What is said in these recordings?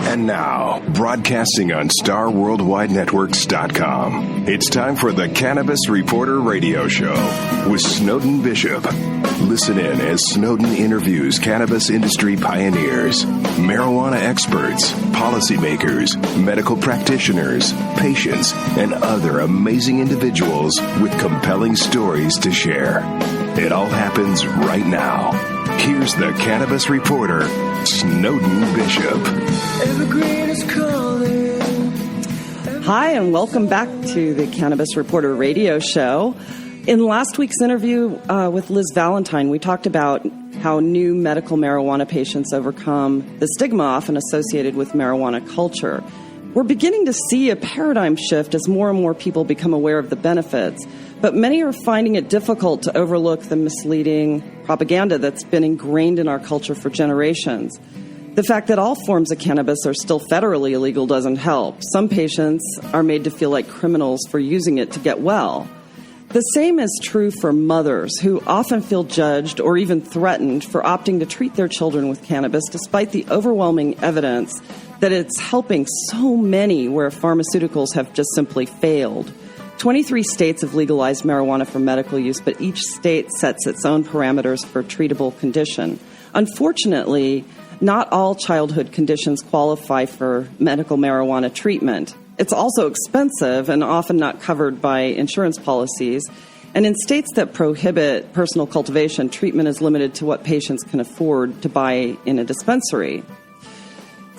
And now, broadcasting on StarWorldWideNetworks.com, it's time for the Cannabis Reporter Radio Show with Snowden Bishop. Listen in as Snowden interviews cannabis industry pioneers, marijuana experts, policymakers, medical practitioners, patients, and other amazing individuals with compelling stories to share. It all happens right now. Here's the Cannabis Reporter, Snowden Bishop. Evergreen is calling. Hi, and welcome back to the Cannabis Reporter Radio Show. In last week's interview with Liz Valentine, we talked about how new medical marijuana patients overcome the stigma often associated with marijuana culture. We're beginning to see a paradigm shift as more and more people become aware of the benefits, but many are finding it difficult to overlook the misleading propaganda that's been ingrained in our culture for generations. The fact that all forms of cannabis are still federally illegal doesn't help. Some patients are made to feel like criminals for using it to get well. The same is true for mothers who often feel judged or even threatened for opting to treat their children with cannabis despite the overwhelming evidence that it's helping so many where pharmaceuticals have just simply failed. 23 states have legalized marijuana for medical use, but each state sets its own parameters for treatable condition. Unfortunately, not all childhood conditions qualify for medical marijuana treatment. It's also expensive and often not covered by insurance policies. And in states that prohibit personal cultivation, treatment is limited to what patients can afford to buy in a dispensary.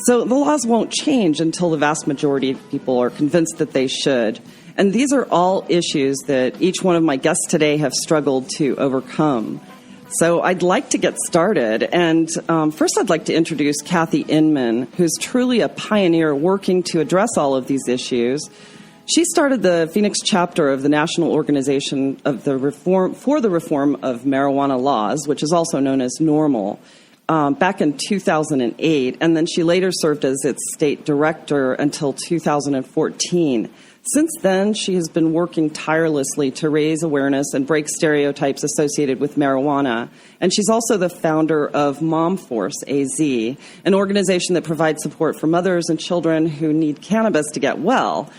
So the laws won't change until the vast majority of people are convinced that they should. And these are all issues that each one of my guests today have struggled to overcome. So I'd like to get started. And first I'd like to introduce Kathy Inman, who's truly a pioneer working to address all of these issues. She started the Phoenix chapter of the National Organization of the Reform for the Reform of Marijuana Laws, which is also known as NORML, back in 2008. And then she later served as its state director until 2014. Since then, she has been working tirelessly to raise awareness and break stereotypes associated with marijuana. And she's also the founder of Mom Force AZ, an organization that provides support for mothers and children who need cannabis to get well.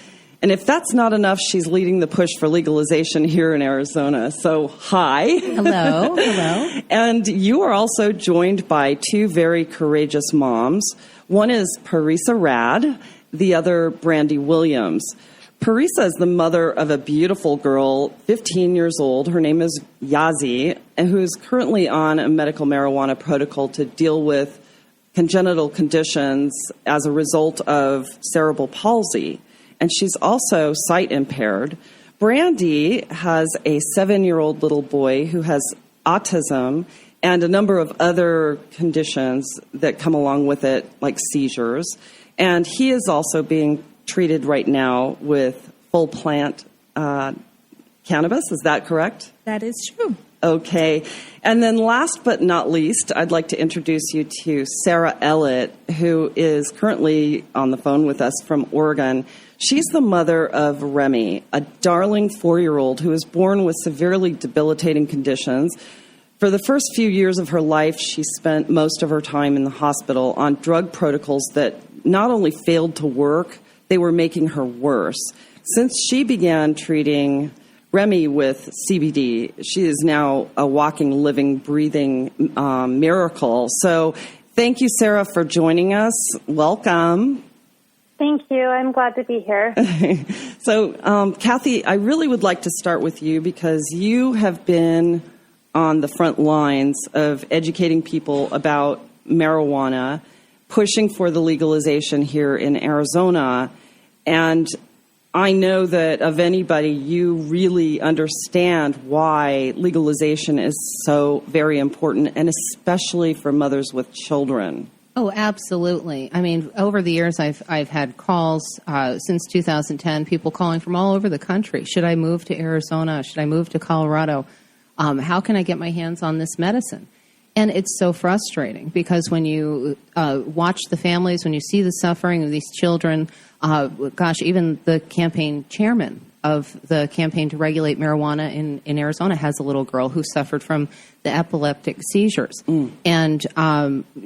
And if that's not enough, she's leading the push for legalization here in Arizona. So, hi. Hello. Hello. And you are also joined by two very courageous moms. One is Parisa Rad, the other Brandy Williams. Parisa is the mother of a beautiful girl, 15 years old. Her name is Yazi, and who is currently on a medical marijuana protocol to deal with congenital conditions as a result of cerebral palsy. And she's also sight impaired. Brandy has a 7-year-old little boy who has autism and a number of other conditions that come along with it, like seizures. And he is also being treated right now with full plant cannabis. Is that correct? That is true. Okay. And then last but not least, I'd like to introduce you to Sarah Ellett, who is currently on the phone with us from Oregon. She's the mother of Remy, a darling 4-year-old who was born with severely debilitating conditions. For the first few years of her life, she spent most of her time in the hospital on drug protocols that not only failed to work, they were making her worse. Since she began treating Remy with CBD, she is now a walking, living, breathing miracle. So thank you, Sarah, for joining us. Welcome. Thank you. I'm glad to be here. So, Kathy, I really would like to start with you because you have been on the front lines of educating people about marijuana, pushing for the legalization here in Arizona. And I know that of anybody, you really understand why legalization is so very important, and especially for mothers with children. Oh, absolutely. I mean, over the years, I've had calls since 2010, people calling from all over the country. Should I move to Arizona? Should I move to Colorado? How can I get my hands on this medicine? And it's so frustrating because when you watch the families, when you see the suffering of these children, even the campaign chairman of the campaign to regulate marijuana in Arizona has a little girl who suffered from the epileptic seizures. And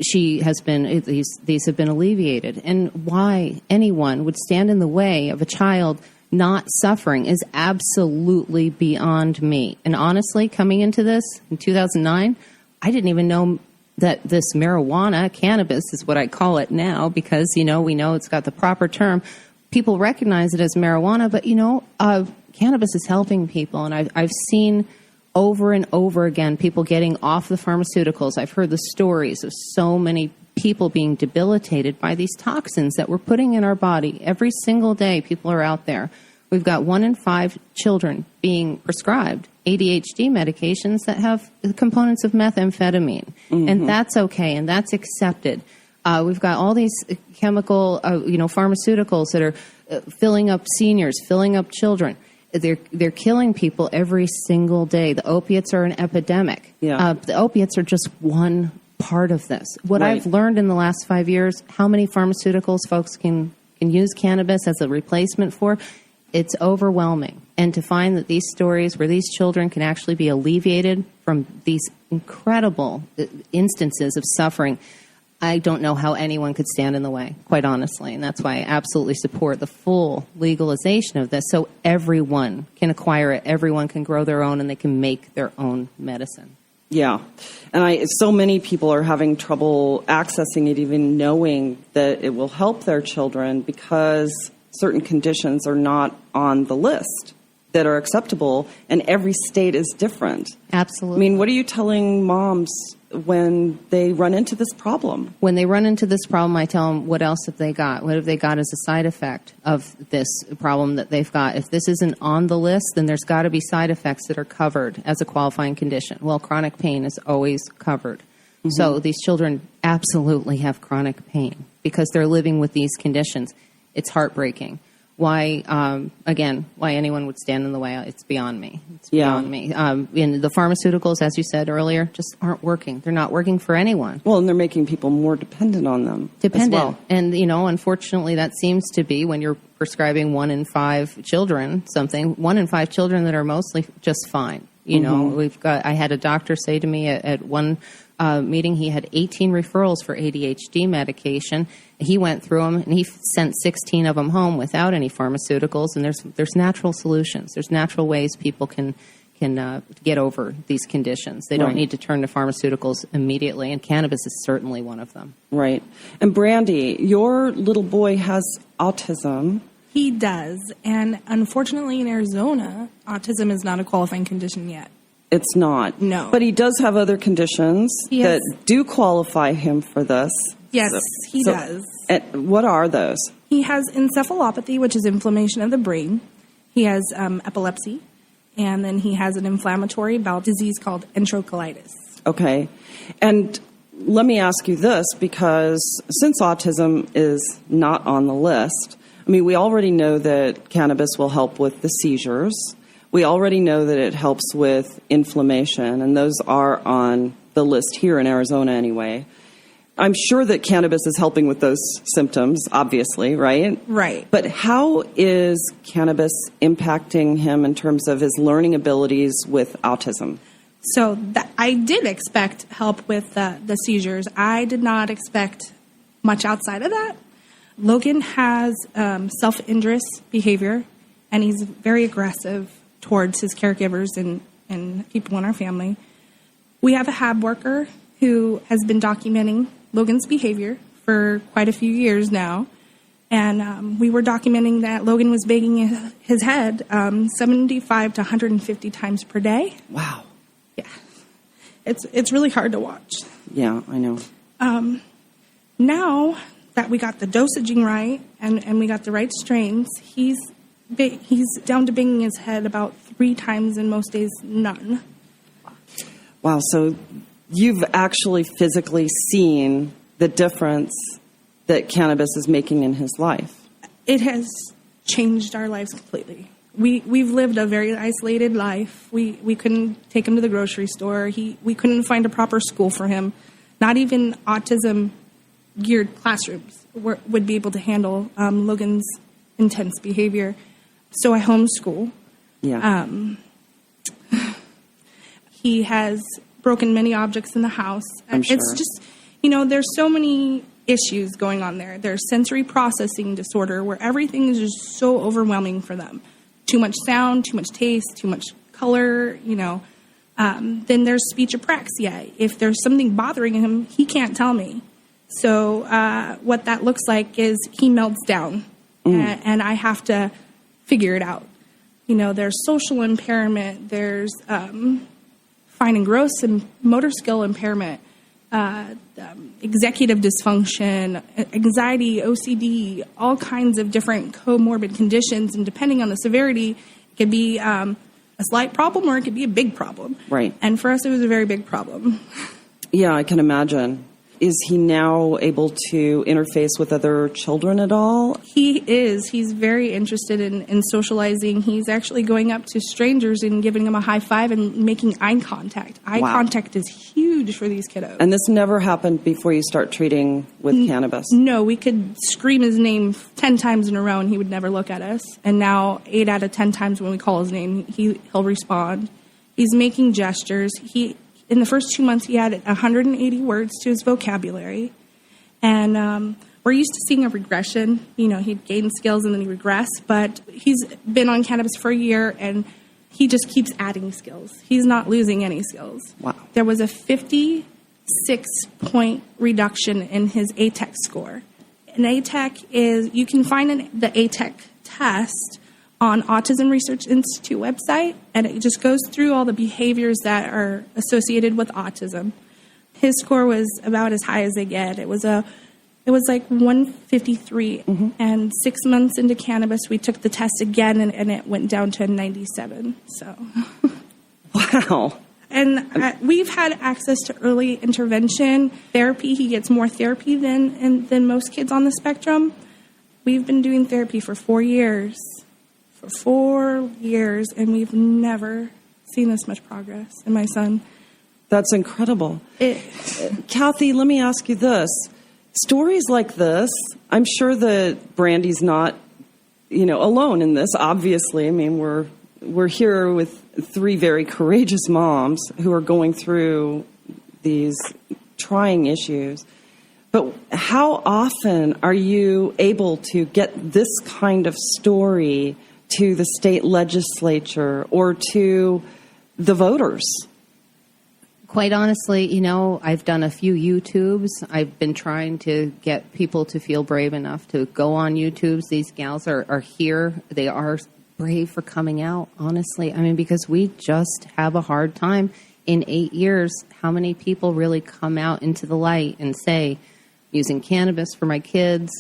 she has been, these have been alleviated. And why anyone would stand in the way of a child not suffering is absolutely beyond me. And honestly, coming into this in 2009, I didn't even know that this marijuana, cannabis is what I call it now, because, we know it's got the proper term. People recognize it as marijuana, but, cannabis is helping people. And I've seen over and over again people getting off the pharmaceuticals. I've heard the stories of so many people being debilitated by these toxins that we're putting in our body. Every single day, people are out there. We've got 1 in 5 children being prescribed ADHD medications that have the components of methamphetamine. And that's okay, and that's accepted. We've got all these chemical, pharmaceuticals that are filling up seniors, filling up children. They're killing people every single day. The opiates are an epidemic. The opiates are just one part of this. What I've learned in the last 5 years, how many pharmaceuticals folks can use cannabis as a replacement for, it's overwhelming. And to find that these stories where these children can actually be alleviated from these incredible instances of suffering, I don't know how anyone could stand in the way, quite honestly. And that's why I absolutely support the full legalization of this, so everyone can acquire it, everyone can grow their own, and they can make their own medicine. Yeah. And so many people are having trouble accessing it, even knowing that it will help their children, because certain conditions are not on the list that are acceptable, and every state is different. Absolutely. I mean, what are you telling moms when they run into this problem? When they run into this problem, I tell them, what else have they got? What have they got as a side effect of this problem that they've got? If this isn't on the list, then there's got to be side effects that are covered as a qualifying condition. Well, chronic pain is always covered. So these children absolutely have chronic pain because they're living with these conditions. It's heartbreaking. Why anyone would stand in the way, it's beyond me. It's beyond me. And the pharmaceuticals, as you said earlier, just aren't working. They're not working for anyone. Well, and they're making people more dependent on them as well. And, unfortunately, that seems to be when you're prescribing 1 in 5 children something, 1 in 5 children that are mostly just fine. I had a doctor say to me at one meeting, he had 18 referrals for ADHD medication. He went through them, and he sent 16 of them home without any pharmaceuticals. And there's natural solutions. There's natural ways people can get over these conditions. They don't need to turn to pharmaceuticals immediately, and cannabis is certainly one of them. Right. And Brandy, your little boy has autism. He does, and unfortunately in Arizona, autism is not a qualifying condition yet. It's not. No. But he does have other conditions that do qualify him for this. Yes, he does. And what are those? He has encephalopathy, which is inflammation of the brain. He has epilepsy, and then he has an inflammatory bowel disease called enterocolitis. Okay. And let me ask you this, because since autism is not on the list, I mean, we already know that cannabis will help with the seizures. We already know that it helps with inflammation, and those are on the list here in Arizona anyway. I'm sure that cannabis is helping with those symptoms, obviously, right? Right. But how is cannabis impacting him in terms of his learning abilities with autism? So I did expect help with the seizures. I did not expect much outside of that. Logan has self-injurious behavior, and he's very aggressive towards his caregivers and people in our family. We have a HAB worker who has been documenting Logan's behavior for quite a few years now. And we were documenting that Logan was banging his head 75 to 150 times per day. Wow. Yeah. It's really hard to watch. Yeah, I know. Now that we got the dosaging right and we got the right strains, he's down to banging his head about 3 times, and most days none. Wow, so you've actually physically seen the difference that cannabis is making in his life. It has changed our lives completely. We've lived a very isolated life. We couldn't take him to the grocery store. We couldn't find a proper school for him. Not even autism-geared classrooms would be able to handle Logan's intense behavior. So I homeschool. Yeah. He has broken many objects in the house. I'm sure. It's just, there's so many issues going on there. There's sensory processing disorder where everything is just so overwhelming for them. Too much sound, too much taste, too much color, Then there's speech apraxia. If there's something bothering him, he can't tell me. So what that looks like is he melts down, and I have to figure it out. There's social impairment, there's fine and gross and motor skill impairment, executive dysfunction, anxiety, OCD, all kinds of different comorbid conditions. And depending on the severity, it could be a slight problem or it could be a big problem. Right. And for us, it was a very big problem. Yeah, I can imagine. Is he now able to interface with other children at all? He is. He's very interested in socializing. He's actually going up to strangers and giving them a high five and making eye contact. Eye contact is huge for these kiddos. And this never happened before you start treating with cannabis? No, we could scream his name 10 times in a row and he would never look at us. And now 8 out of 10 times when we call his name, he'll respond. He's making gestures. In the first 2 months, he added 180 words to his vocabulary. And we're used to seeing a regression. He'd gain skills and then he'd regress. But he's been on cannabis for a year, and he just keeps adding skills. He's not losing any skills. Wow. There was a 56-point reduction in his ATEC score. And ATEC is, you can find the ATEC test on Autism Research Institute website, and it just goes through all the behaviors that are associated with autism. His score was about as high as they get. It was like 153, and 6 months into cannabis, we took the test again, and it went down to 97. So, wow. And we've had access to early intervention therapy. He gets more therapy than most kids on the spectrum. We've been doing therapy for 4 years. For 4 years, and we've never seen this much progress in my son. That's incredible. Kathy, let me ask you this. Stories like this, I'm sure that Brandy's not, alone in this, obviously. I mean, we're here with 3 very courageous moms who are going through these trying issues. But how often are you able to get this kind of story to the state legislature or to the voters? Quite honestly, I've done a few YouTubes. I've been trying to get people to feel brave enough to go on YouTubes. These gals are here. They are brave for coming out, honestly. I mean, because we just have a hard time. In 8 years, how many people really come out into the light and say, using cannabis for my kids,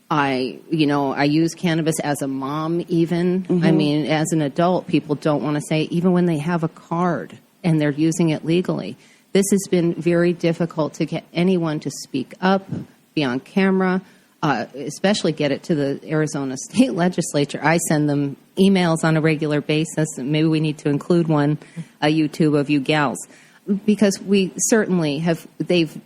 I use cannabis as a mom even. I mean, as an adult, people don't want to say, even when they have a card and they're using it legally. This has been very difficult to get anyone to speak up, be on camera, especially get it to the Arizona state legislature. I send them emails on a regular basis, and maybe we need to include a YouTube of you gals, because we certainly they've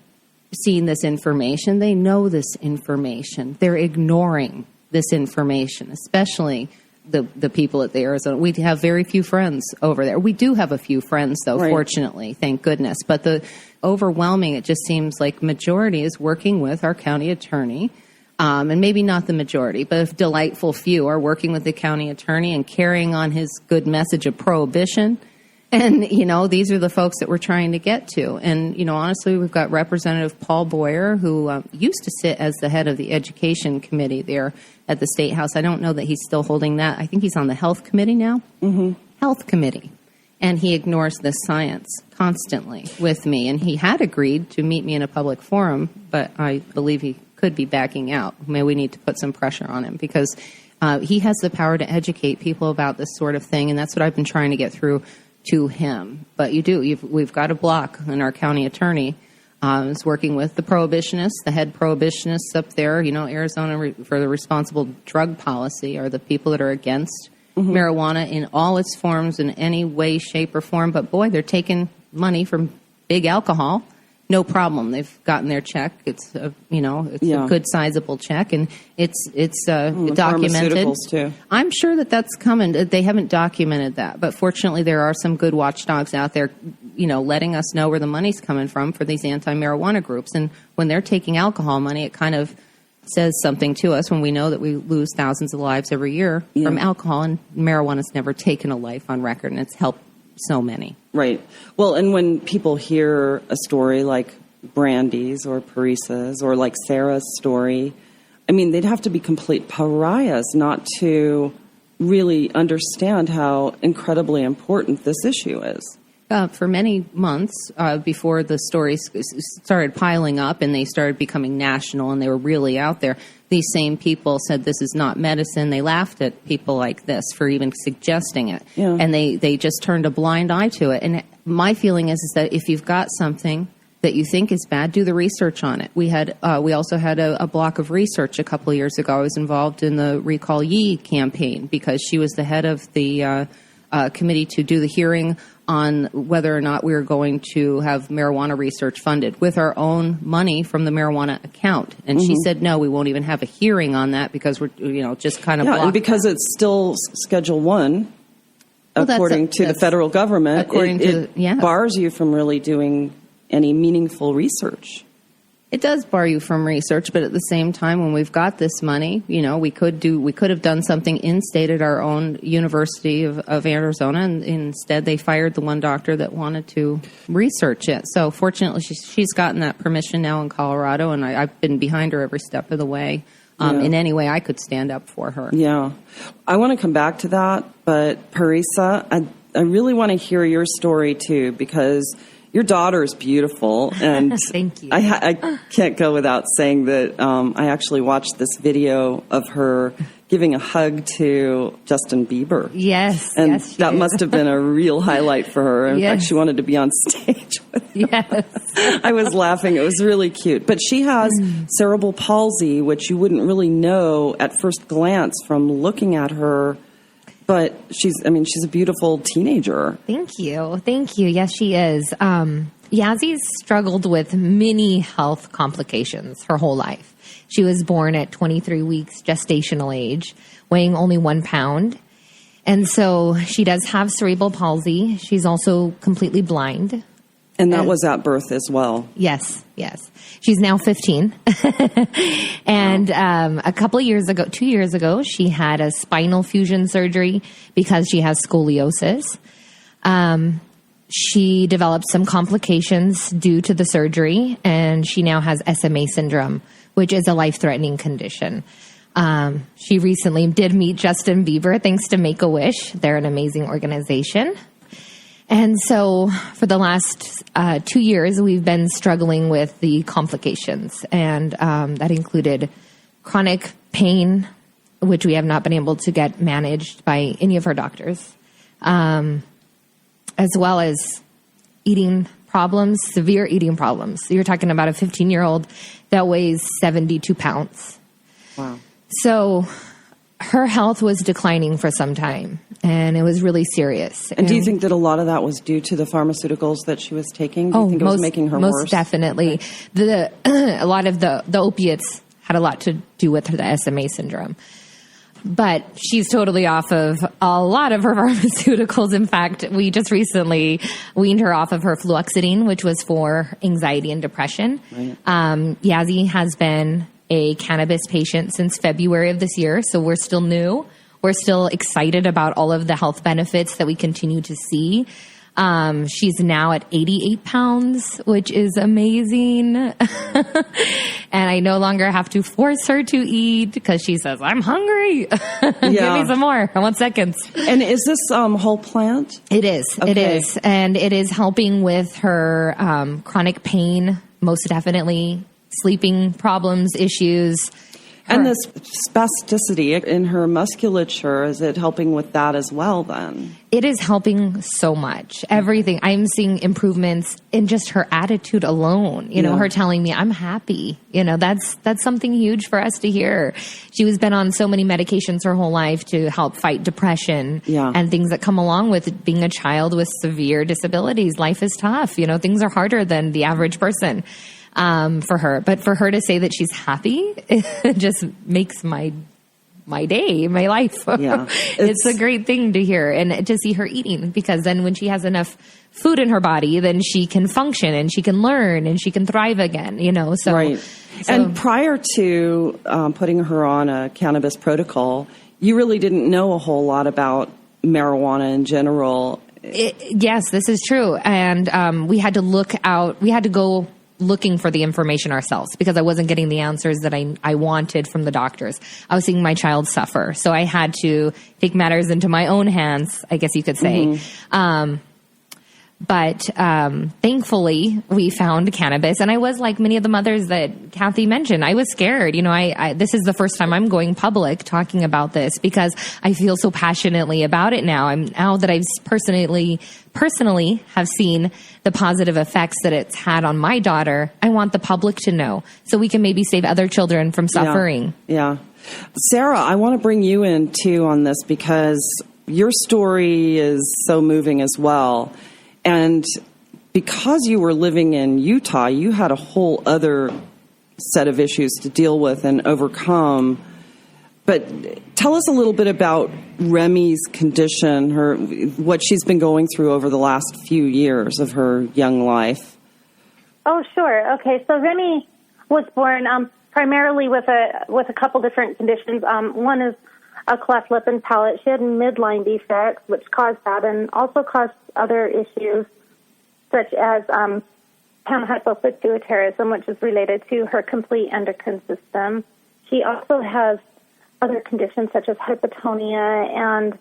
seen this information. They know this information. They're ignoring this information, especially the people at the Arizona. We have very few friends over there. We do have a few friends, though, right. Fortunately, thank goodness. But the overwhelming, it just seems like majority is working with our county attorney. And maybe not the majority, but a delightful few are working with the county attorney and carrying on his good message of prohibition. And, these are the folks that we're trying to get to. And, honestly, we've got Representative Paul Boyer, who used to sit as the head of the education committee there at the State House. I don't know that he's still holding that. I think he's on the health committee now. Health committee. And he ignores this science constantly with me. And he had agreed to meet me in a public forum, but I believe he could be backing out. Maybe we need to put some pressure on him, because he has the power to educate people about this sort of thing. And that's what I've been trying to get through to him. But we've got a block, and our county attorney is working with the prohibitionists, the head prohibitionists up there. Arizona for the responsible drug policy are the people that are against marijuana in all its forms, in any way, shape, or form. But boy, they're taking money from big alcohol no problem. They've gotten their check. It's a good sizable check, and it's documented. Pharmaceuticals too. I'm sure that's coming. They haven't documented that, but fortunately, there are some good watchdogs out there, letting us know where the money's coming from for these anti-marijuana groups. And when they're taking alcohol money, it kind of says something to us when we know that we lose thousands of lives every year from alcohol, and marijuana's never taken a life on record, and it's helped so many. Right. Well, and when people hear a story like Brandy's or Parissa's or like Sarah's story, I mean, they'd have to be complete pariahs not to really understand how incredibly important this issue is. For many months before the stories started piling up and they started becoming national and they were really out there, these same people said this is not medicine. They laughed at people like this for even suggesting it. Yeah. And they just turned a blind eye to it. And my feeling is that if you've got something that you think is bad, do the research on it. We also had a block of research a couple of years ago. I was involved in the Recall Ye campaign because she was the head of the committee to do the hearing on whether or not we were going to have marijuana research funded with our own money from the marijuana account. And she said, no, we won't even have a hearing on that because we're, just kind of and because it's still Schedule 1, according to the federal government, it bars you from really doing any meaningful research. It does bar you from research, but at the same time, when we've got this money, we could have done something in-state at our own University of Arizona, and instead they fired the one doctor that wanted to research it. So fortunately, she's gotten that permission now in Colorado, and I've been behind her every step of the way. In any way I could stand up for her. Yeah. I want to come back to that, but Parissa, I really want to hear your story too, because your daughter is beautiful, and thank you. I can't go without saying that I actually watched this video of her giving a hug to Justin Bieber. Yes, and that must have been a real highlight for her. In fact, she wanted to be on stage with him. Yes. I was laughing. It was really cute. But she has cerebral palsy, which you wouldn't really know at first glance from looking at her. But she's a beautiful teenager. Thank you. Yes, she is. Yazzy's struggled with many health complications her whole life. She was born at 23 weeks gestational age, weighing only 1 pound. And so she does have cerebral palsy. She's also completely blind. And that was at birth as well. Yes. She's now 15. And a couple of years ago, 2 years ago, she had a spinal fusion surgery because she has scoliosis. She developed some complications due to the surgery, and she now has SMA syndrome, which is a life-threatening condition. She recently did meet Justin Bieber thanks to Make-A-Wish. They're an amazing organization. And so for the last 2 years, we've been struggling with the complications. And that included chronic pain, which we have not been able to get managed by any of our doctors, as well as eating problems, severe eating problems. You're talking about a 15-year-old that weighs 72 pounds. Wow. So her health was declining for some time, and it was really serious. And do you think that a lot of that was due to the pharmaceuticals that she was taking? Do you think it was making her worse? Most definitely. A lot of the opiates had a lot to do with the SMA syndrome. But she's totally off of a lot of her pharmaceuticals. In fact, we just recently weaned her off of her fluoxetine, which was for anxiety and depression. Right. Yazzie has been a cannabis patient since February of this year, so we're still new. We're still excited about all of the health benefits that we continue to see. She's now at 88 pounds, which is amazing. And I no longer have to force her to eat because she says, I'm hungry. Give me some more. I want seconds. And is this whole plant? It is. Okay. It is. And it is helping with her chronic pain, most definitely, sleeping problems, issues. And this spasticity in her musculature, is it helping with that as well then? It is helping so much. Everything. I'm seeing improvements in just her attitude alone. You know, her telling me I'm happy. You know, that's something huge for us to hear. She was been on so many medications her whole life to help fight depression and things that come along with being a child with severe disabilities. Life is tough. You know, things are harder than the average person. For her, but for her to say that she's happy, it just makes my day, my life. Yeah, it's a great thing to hear and to see her eating, because then when she has enough food in her body, then she can function and she can learn and she can thrive again, you know? So, and prior to putting her on a cannabis protocol, you really didn't know a whole lot about marijuana in general. Yes, this is true. And we had to go looking for the information ourselves, because I wasn't getting the answers that I wanted from the doctors. I was seeing my child suffer. So I had to take matters into my own hands, I guess you could say. But thankfully, we found cannabis. And I was like many of the mothers that Kathy mentioned. I was scared. You know, this is the first time I'm going public talking about this, because I feel so passionately about it now. Now that I've personally have seen the positive effects that it's had on my daughter, I want the public to know, so we can maybe save other children from suffering. Yeah. Sarah, I want to bring you in too on this, because your story is so moving as well. And because you were living in Utah, you had a whole other set of issues to deal with and overcome. But tell us a little bit about Remy's condition, what she's been going through over the last few years of her young life. Oh, sure. Okay, so Remy was born primarily with a couple different conditions. One is a cleft lip and palate. She had midline defects, which caused that, and also caused other issues, such as panhypopituitarism, which is related to her complete endocrine system. She also has other conditions such as hypotonia, and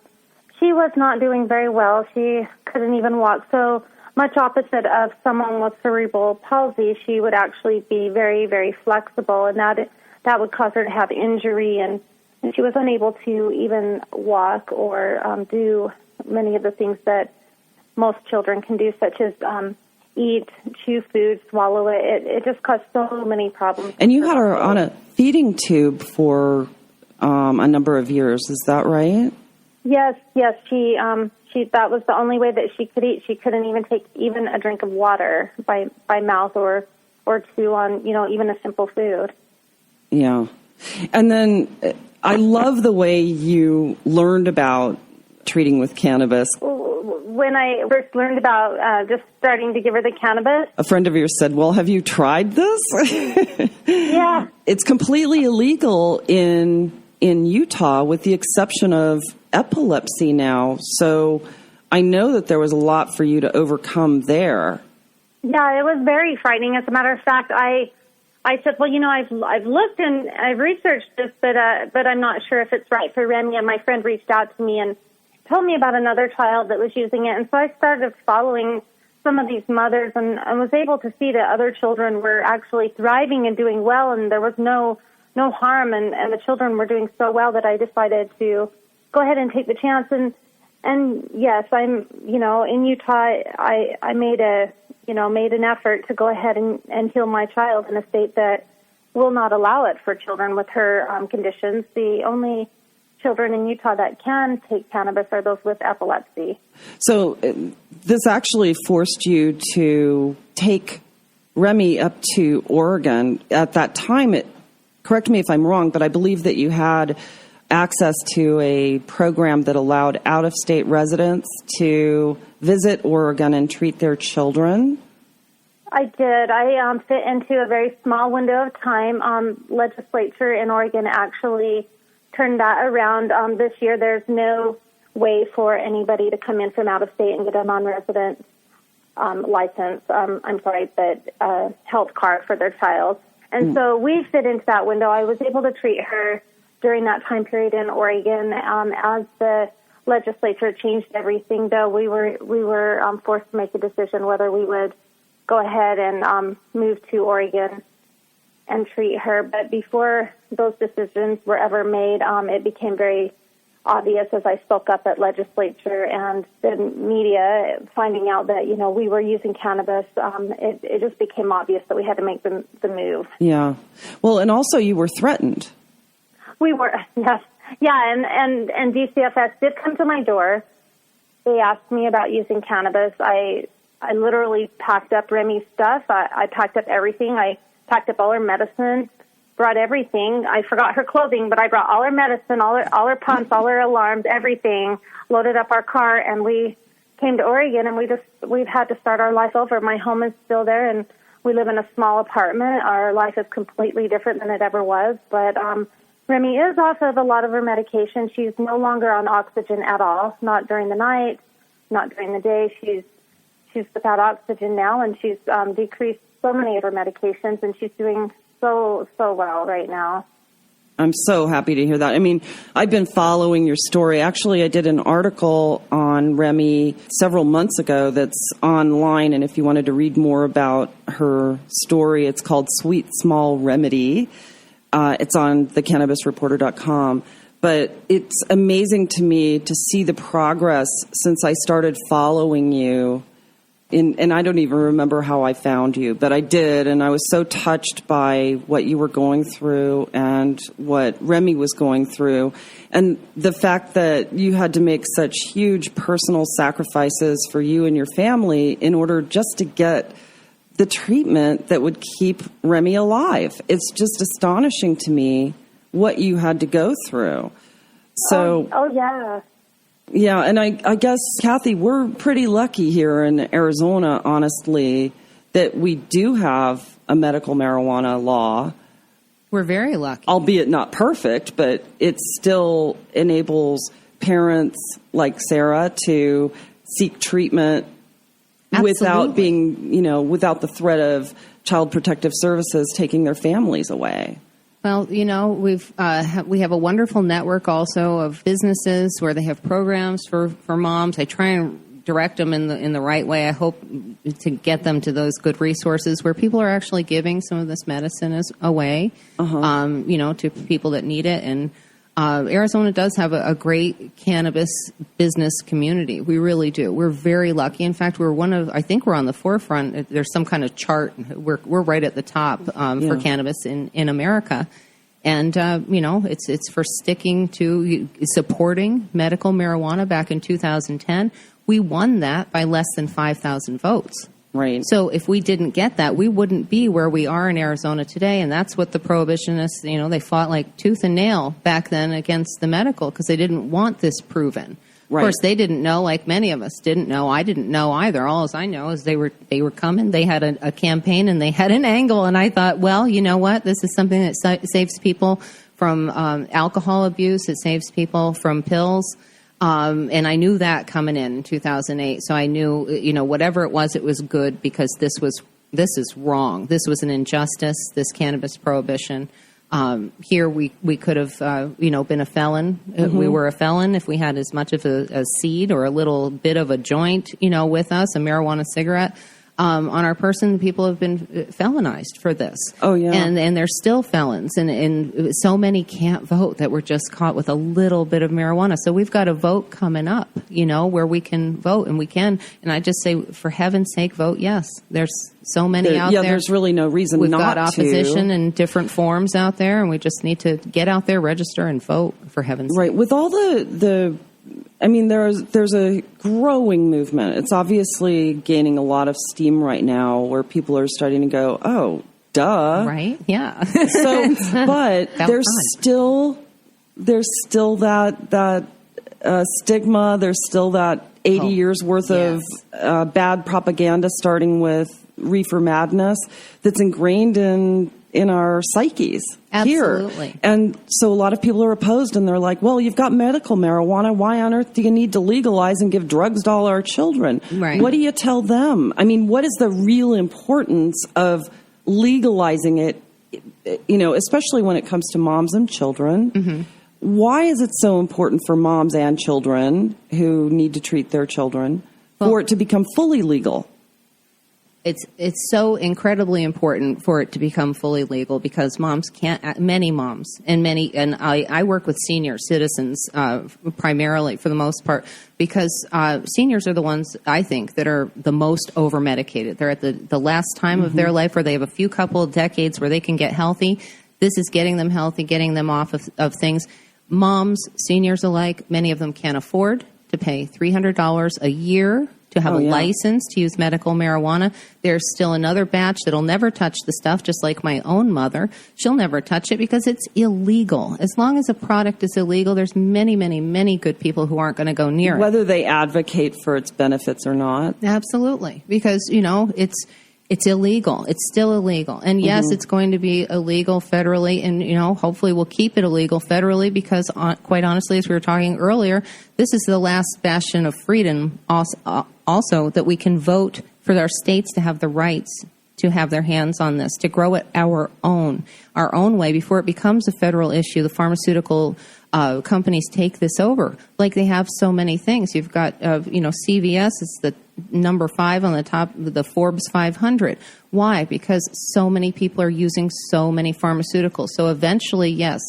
she was not doing very well. She couldn't even walk. So much opposite of someone with cerebral palsy, she would actually be very, very flexible, and that would cause her to have injury, and she was unable to even walk or do many of the things that most children can do, such as eat, chew food, swallow it. It just caused so many problems. And you had her on a feeding tube for a number of years. Is that right? Yes. She that was the only way that she could eat. She couldn't even take even a drink of water by mouth or chew on, even a simple food. Yeah. And then I love the way you learned about treating with cannabis. When I first learned about just starting to give her the cannabis, a friend of yours said, well, have you tried this? Yeah. It's completely illegal in Utah, with the exception of epilepsy now. So I know that there was a lot for you to overcome there. Yeah, it was very frightening. As a matter of fact, I said, well, I've looked and I've researched this, but I'm not sure if it's right for Remy. And my friend reached out to me and told me about another child that was using it. And so I started following some of these mothers and was able to see that other children were actually thriving and doing well, and there was no harm, and the children were doing so well that I decided to go ahead and take the chance. And yes, I'm, in Utah, I made an effort to go ahead and heal my child in a state that will not allow it for children with her conditions. The only children in Utah that can take cannabis are those with epilepsy. So this actually forced you to take Remy up to Oregon. At that time, correct me if I'm wrong, but I believe that you had access to a program that allowed out-of-state residents to visit Oregon and treat their children. I did. I fit into a very small window of time. Legislature in Oregon actually turned that around this year. There's no way for anybody to come in from out of state and get a non-resident license. Health card for their child. And so we fit into that window. I was able to treat her during that time period in Oregon. As the legislature changed everything, though, we were forced to make a decision whether we would go ahead and move to Oregon and treat her. But before those decisions were ever made, it became very obvious as I spoke up at legislature and the media, finding out that, we were using cannabis. It just became obvious that we had to make the move. Yeah. Well, and also you were threatened. We were, yes. Yeah, and DCFS did come to my door. They asked me about using cannabis. I literally packed up Remy's stuff. I packed up everything. I packed up all her medicine, brought everything. I forgot her clothing, but I brought all her medicine, all her pumps, all her alarms, everything, loaded up our car, and we came to Oregon, and we've had to start our life over. My home is still there, and we live in a small apartment. Our life is completely different than it ever was, but Remy is off of a lot of her medication. She's no longer on oxygen at all, not during the night, not during the day. She's without oxygen now, and she's decreased so many of her medications, and she's doing so well right now. I'm so happy to hear that. I mean, I've been following your story. Actually, I did an article on Remy several months ago that's online, and if you wanted to read more about her story, it's called Sweet Small Remedy. It's on thecannabisreporter.com. But it's amazing to me to see the progress since I started following you. And I don't even remember how I found you, but I did, and I was so touched by what you were going through and what Remy was going through, and the fact that you had to make such huge personal sacrifices for you and your family in order just to get the treatment that would keep Remy alive. It's just astonishing to me what you had to go through. So, oh yeah. Yeah, and I guess, Kathy, we're pretty lucky here in Arizona, honestly, that we do have a medical marijuana law. We're very lucky. Albeit not perfect, but it still enables parents like Sarah to seek treatment without being, without the threat of Child Protective Services taking their families away. Well, we have a wonderful network also of businesses where they have programs for moms. I try and direct them in the right way. I hope to get them to those good resources where people are actually giving some of this medicine away, to people that need it. And Arizona does have a great cannabis business community. We really do. We're very lucky. In fact, I think we're on the forefront. There's some kind of chart. We're right at the top for cannabis in America. And, it's for sticking to supporting medical marijuana back in 2010. We won that by less than 5,000 votes. Right. So if we didn't get that, we wouldn't be where we are in Arizona today. And that's what the prohibitionists, they fought like tooth and nail back then against the medical because they didn't want this proven. Right. Of course, they didn't know, like many of us didn't know. I didn't know either. All I know is they were coming. They had a campaign and they had an angle. And I thought, well, you know what? This is something that saves people from alcohol abuse. It saves people from pills. And I knew that coming in 2008. So I knew, whatever it was good because this is wrong. This was an injustice, this cannabis prohibition. Here we could have, been a felon. Mm-hmm. We were a felon if we had as much of a seed or a little bit of a joint, with us, a marijuana cigarette. On our person, people have been felonized for this. Oh, yeah. And they're still felons. And so many can't vote that were just caught with a little bit of marijuana. So we've got a vote coming up, where we can vote. And we can. And I just say, for heaven's sake, vote yes. There's so many out there. Yeah, there's really no reason not to. We've got opposition in different forms out there. And we just need to get out there, register, and vote, for heaven's sake. Right. With all there's a growing movement. It's obviously gaining a lot of steam right now where people are starting to go, oh, duh. Right, yeah. So, but there's still that stigma. There's still that 80 years worth of bad propaganda, starting with reefer madness, that's ingrained in our psyches. Absolutely. Here. And so a lot of people are opposed, and they're like, well, you've got medical marijuana. Why on earth do you need to legalize and give drugs to all our children? Right. What do you tell them? I mean, what is the real importance of legalizing it, especially when it comes to moms and children? Mm-hmm. Why is it so important for moms and children who need to treat their children for it to become fully legal? it's so incredibly important for it to become fully legal, because moms can't, many moms and I work with senior citizens primarily for the most part, because seniors are the ones, I think, that are the most over medicated. They're at the last time of their life where they have a few couple of decades where they can get healthy. This is getting them healthy, getting them off of things. Moms, seniors alike, many of them can't afford to pay $300 a year to have a license to use medical marijuana. There's still another batch that'll never touch the stuff, just like my own mother. She'll never touch it because it's illegal. As long as a product is illegal, there's many, many, many good people who aren't going to go near it. Whether they advocate for its benefits or not. Absolutely. Because, it's illegal. It's still illegal. And yes, it's going to be illegal federally, and, hopefully we'll keep it illegal federally, because quite honestly, as we were talking earlier, this is the last bastion of freedom also that we can vote for our states to have the rights to have their hands on this, to grow it our own way before it becomes a federal issue. The pharmaceutical companies take this over, like they have so many things. You've got, CVS is the number 5 on the top of the Forbes 500. Why? Because so many people are using so many pharmaceuticals. So eventually, yes,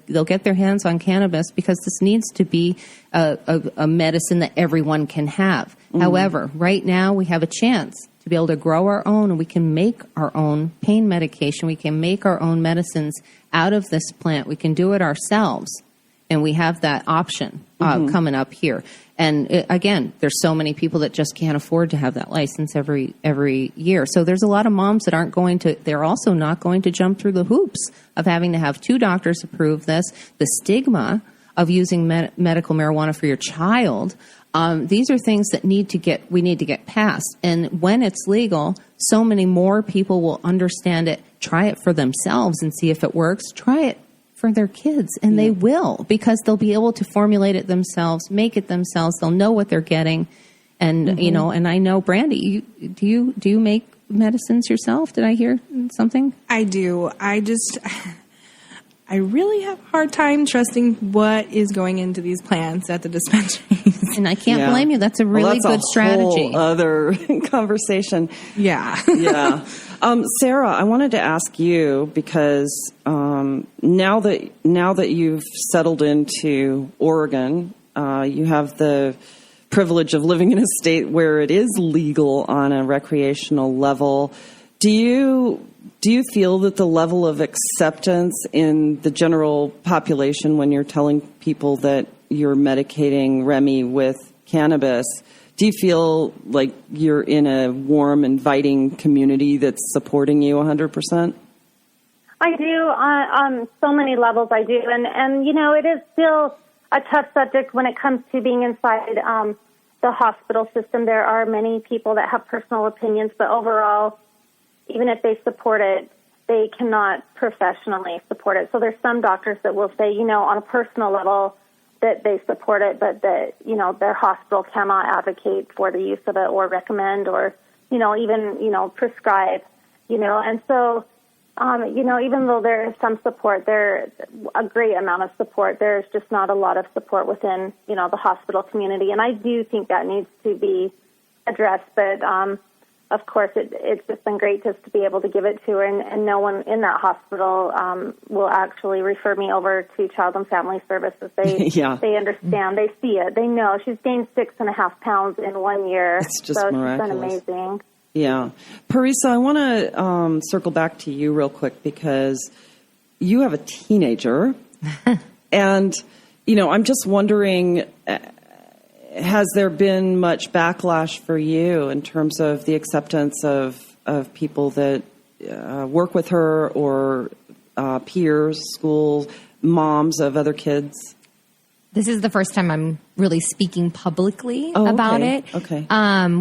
they'll get their hands on cannabis, because this needs to be a medicine that everyone can have. However, right now we have a chance to be able to grow our own, and we can make our own pain medication. We can make our own medicines out of this plant. We can do it ourselves, and we have that option coming up here. And again, there's so many people that just can't afford to have that license every year. So there's a lot of moms that they're also not going to jump through the hoops of having to have 2 doctors approve this, the stigma of using medical marijuana for your child. These are things that we need to get past. And when it's legal, so many more people will understand it, try it for themselves and see if it works, try it for their kids, and they will, because they'll be able to formulate it themselves, make it themselves. They'll know what they're getting. And, and I know, Brandy, do you make medicines yourself? Did I hear something? I do. I really have a hard time trusting what is going into these plants at the dispensaries. And I can't blame you. That's a really good strategy. Whole other conversation. Yeah. Yeah. Sarah, I wanted to ask you, because now that you've settled into Oregon, you have the privilege of living in a state where it is legal on a recreational level. Do you feel that the level of acceptance in the general population, when you're telling people that you're medicating Remy with cannabis, do you feel like you're in a warm, inviting community that's supporting you 100%? I do. On so many levels, I do. And it is still a tough subject when it comes to being inside the hospital system. There are many people that have personal opinions, but overall, even if they support it, they cannot professionally support it. So there's some doctors that will say, on a personal level, that they support it, but that, their hospital cannot advocate for the use of it or recommend or, even, prescribe, And so, even though there is some support, there's a great amount of support, there's just not a lot of support within, the hospital community. And I do think that needs to be addressed, but, of course, it's just been great just to be able to give it to her, and no one in that hospital will actually refer me over to Child and Family Services. They understand, they see it, they know. She's gained 6.5 pounds in 1 year. It's just miraculous. She's been amazing. Yeah. Parisa, I want to circle back to you real quick, because you have a teenager, and, I'm just wondering, has there been much backlash for you in terms of the acceptance of people that work with her, or peers, schools, moms of other kids? This is the first time I'm really speaking publicly about it. Okay.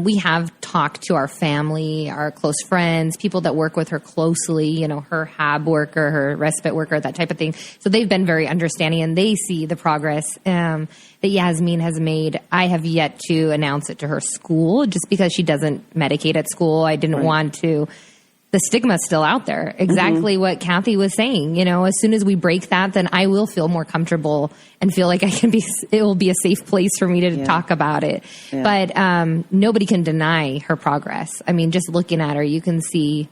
We have talked to our family, our close friends, people that work with her closely, her HAB worker, her respite worker, that type of thing. So they've been very understanding, and they see the progress that Yasmin has made. I have yet to announce it to her school, just because she doesn't medicate at school. I didn't want to the stigma's still out there. Exactly what Kathy was saying. You know, as soon as we break that, then I will feel more comfortable and feel like it will be a safe place for me to talk about it. Yeah. But nobody can deny her progress. I mean, just looking at her, you can see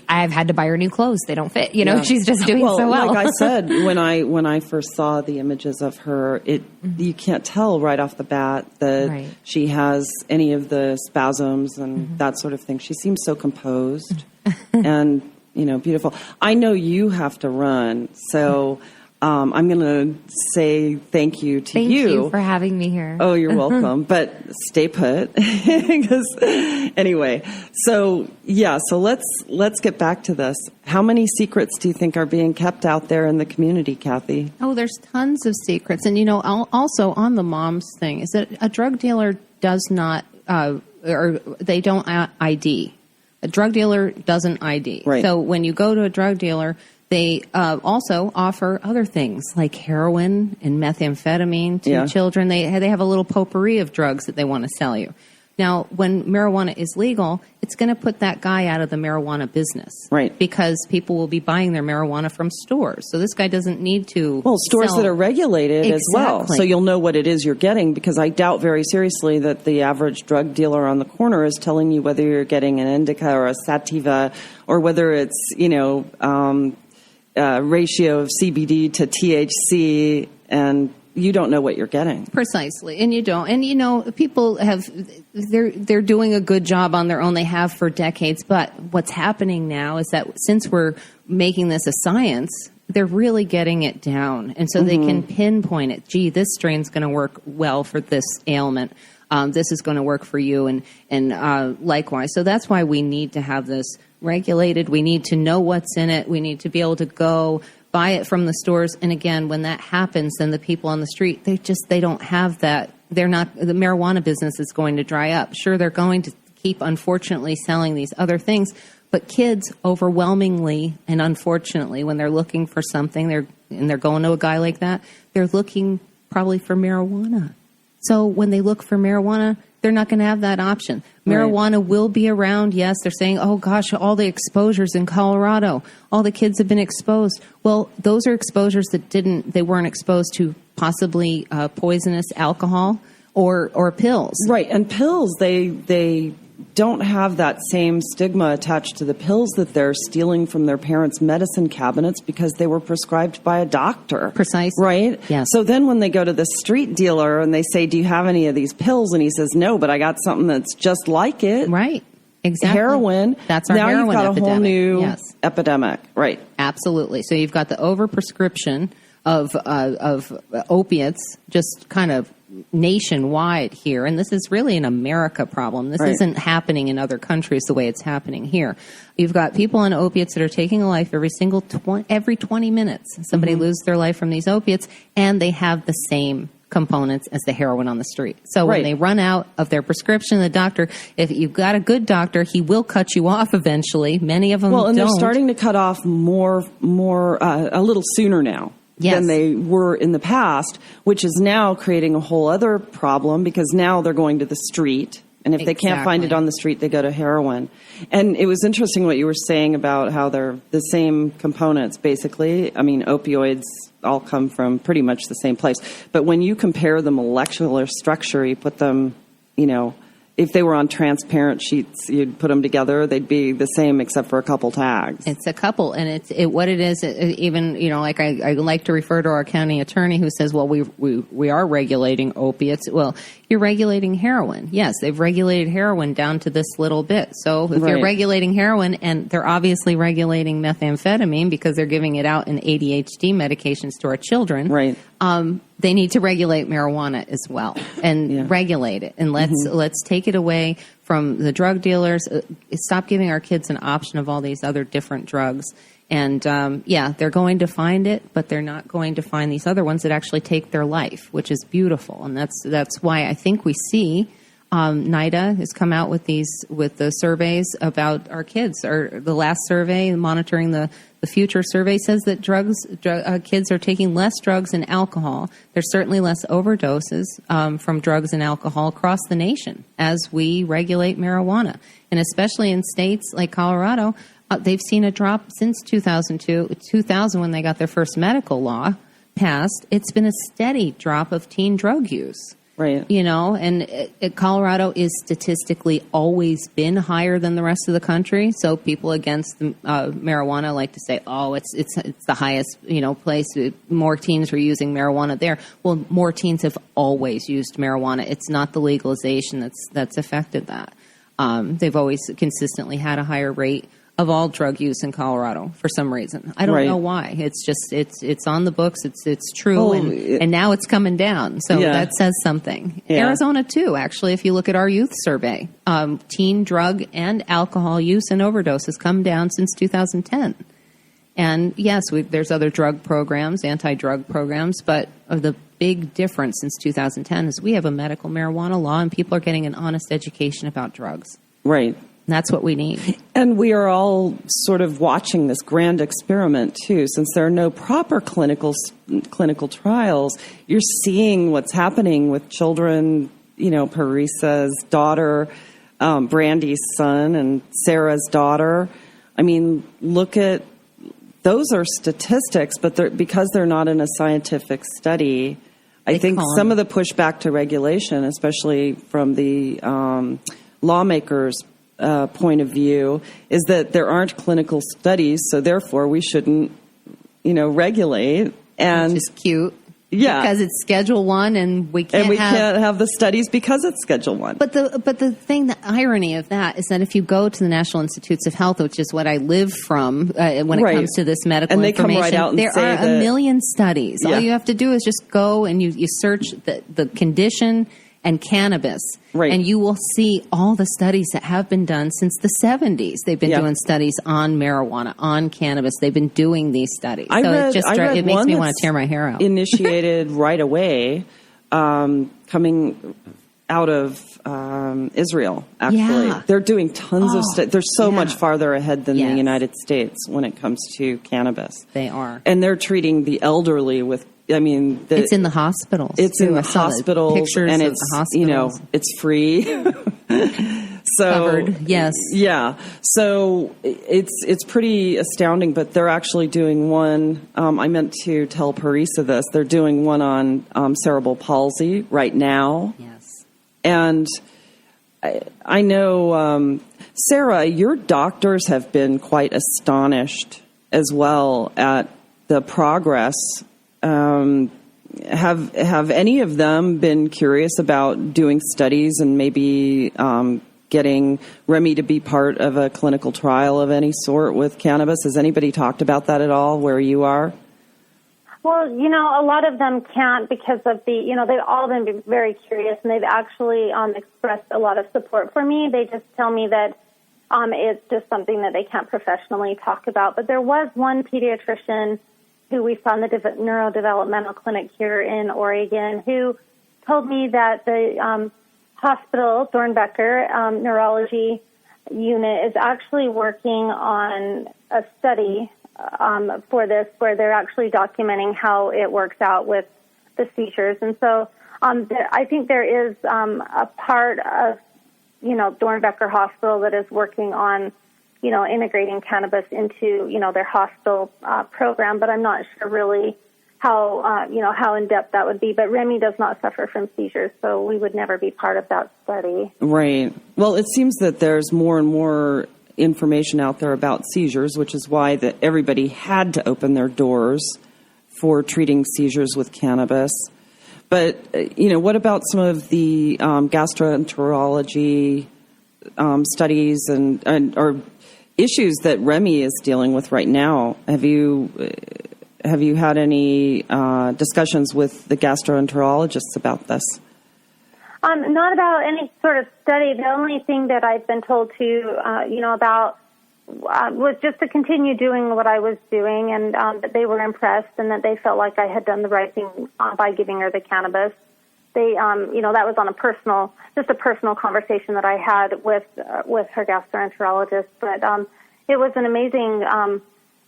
I've had to buy her new clothes. They don't fit. You know, she's just doing so well. Like I said, when I first saw the images of her, you can't tell right off the bat that she has any of the spasms and that sort of thing. She seems so composed and, you know, beautiful. I know you have to run, so I'm going to say thank you to you. Thank you for having me here. Oh, you're welcome. But stay put. Anyway, so let's get back to this. How many secrets do you think are being kept out there in the community, Kathy? Oh, there's tons of secrets. And, you know, also on the moms thing is that a drug dealer does not, or they don't ID. A drug dealer doesn't ID. Right. So when you go to a drug dealer, they also offer other things like heroin and methamphetamine to children. They have a little potpourri of drugs that they want to sell you. Now, when marijuana is legal, it's going to put that guy out of the marijuana business. Right. Because people will be buying their marijuana from stores. So this guy doesn't need to stores that are regulated as well. So you'll know what it is you're getting, because I doubt very seriously that the average drug dealer on the corner is telling you whether you're getting an indica or a sativa or whether it's, you know, ratio of CBD to THC, and you don't know what you're getting. Precisely, and you don't. And, you know, people they're doing a good job on their own. They have for decades. But what's happening now is that since we're making this a science, they're really getting it down. And so they can pinpoint it. Gee, this strain's going to work well for this ailment. This is going to work for you, and likewise. So that's why we need to have this regulated. We need to know what's in it. We need to be able to go buy it from the stores. And again, when that happens, then the people on the street, they don't have that. The marijuana business is going to dry up. Sure, they're going to keep, unfortunately, selling these other things. But kids, overwhelmingly and unfortunately, when they're looking for something, they're going to a guy like that, they're looking probably for marijuana. So when they look for marijuana, they're not going to have that option. Marijuana will be around. Yes, they're saying, oh, gosh, all the exposures in Colorado, all the kids have been exposed. Well, those are exposures that they weren't exposed to possibly poisonous alcohol or pills. Right, and pills, they don't have that same stigma attached to the pills that they're stealing from their parents' medicine cabinets because they were prescribed by a doctor. Precisely. Right? Yes. So then when they go to the street dealer and they say, do you have any of these pills? And he says, no, but I got something that's just like it. Right. Exactly. Heroin. That's our now heroin epidemic. Now you've got epidemic. a whole new epidemic. Right. Absolutely. So you've got the overprescription of opiates just kind of nationwide here, and this is really an America problem. This isn't happening in other countries the way it's happening here. You've got people on opiates that are taking a life every 20 minutes. Somebody loses their life from these opiates, and they have the same components as the heroin on the street. So when they run out of their prescription, the doctor, if you've got a good doctor, he will cut you off eventually. Many of them don't. Well, and they're starting to cut off more a little sooner now. Than they were in the past, which is now creating a whole other problem because now they're going to the street. And if they can't find it on the street, they go to heroin. And it was interesting what you were saying about how they're the same components, basically. I mean, opioids all come from pretty much the same place. But when you compare the molecular structure, you put them, you know, if they were on transparent sheets, you'd put them together, they'd be the same except for a couple tags. It's a couple, and what it is, even, you know, like I like to refer to our county attorney who says, well, we are regulating opiates. Well, you're regulating heroin. Yes, they've regulated heroin down to this little bit. So if you're regulating heroin, and they're obviously regulating methamphetamine because they're giving it out in ADHD medications to our children. Right. They need to regulate marijuana as well and regulate it. And let's take it away from the drug dealers. Stop giving our kids an option of all these other different drugs. And, they're going to find it, but they're not going to find these other ones that actually take their life, which is beautiful. And that's why I think we see NIDA has come out with the surveys about our kids. The last survey, monitoring the future survey, says that kids are taking less drugs and alcohol. There's certainly less overdoses from drugs and alcohol across the nation as we regulate marijuana. And especially in states like Colorado, they've seen a drop since 2000 when they got their first medical law passed. It's been a steady drop of teen drug use. Right. You know, and Colorado is statistically always been higher than the rest of the country. So people against marijuana like to say, oh, it's the highest, place. More teens were using marijuana there. Well, more teens have always used marijuana. It's not the legalization that's affected that. They've always consistently had a higher rate of all drug use in Colorado for some reason. I don't know why. It's just it's on the books. It's true, and now it's coming down. So that says something. Yeah. Arizona too, actually. If you look at our youth survey, teen drug and alcohol use and overdose has come down since 2010. And yes, there's other drug programs, anti-drug programs, but the big difference since 2010 is we have a medical marijuana law, and people are getting an honest education about drugs. Right. That's what we need. And we are all sort of watching this grand experiment, too. Since there are no proper clinical trials, you're seeing what's happening with children, Parisa's daughter, Brandy's son, and Sarah's daughter. I mean, look at, those are statistics, but because they're not in a scientific study, I think some of the pushback to regulation, especially from the lawmakers' point of view, is that there aren't clinical studies, so therefore we shouldn't, regulate. And which is cute. Yeah, because it's Schedule 1, and we can't have the studies because it's Schedule 1. But the irony of that is that if you go to the National Institutes of Health, which is what I live from when it comes to this medical and they information, come right out and there are a million studies. All you have to do is just go and you search the condition and cannabis, and you will see all the studies that have been done since the 70s. They've been doing studies on marijuana, on cannabis. They've been doing these studies. It makes me want to tear my hair out. Initiated right away, coming out of Israel, actually. Yeah. They're doing tons of studies. They're so much farther ahead than the United States when it comes to cannabis. They are. And they're treating the elderly with, it's in the hospitals. It's in the hospitals, and it's it's free. So covered, yes, yeah. So it's pretty astounding. But they're actually doing one. I meant to tell Parisa this. They're doing one on cerebral palsy right now. Yes, and I know Sarah, your doctors have been quite astonished as well at the progress. Have any of them been curious about doing studies and maybe getting Remy to be part of a clinical trial of any sort with cannabis? Has anybody talked about that at all where you are? Well, a lot of them can't because of they've all been very curious, and they've actually expressed a lot of support for me. They just tell me that it's just something that they can't professionally talk about. But there was one pediatrician who we saw in the neurodevelopmental clinic here in Oregon, who told me that the hospital, Dornbecker Neurology Unit, is actually working on a study for this, where they're actually documenting how it works out with the seizures. And so I think there is a part of, Dornbecker Hospital that is working on integrating cannabis into, their hospital program, but I'm not sure really how in depth that would be. But Remy does not suffer from seizures, so we would never be part of that study. Right. Well, it seems that there's more and more information out there about seizures, which is why that everybody had to open their doors for treating seizures with cannabis. But, what about some of the gastroenterology studies or issues that Remy is dealing with right now? Have you had any discussions with the gastroenterologists about this? Not about any sort of study. The only thing that I've been told to, about was just to continue doing what I was doing, and that they were impressed and that they felt like I had done the right thing by giving her the cannabis. They, that was on a personal conversation that I had with her gastroenterologist. But it was an amazing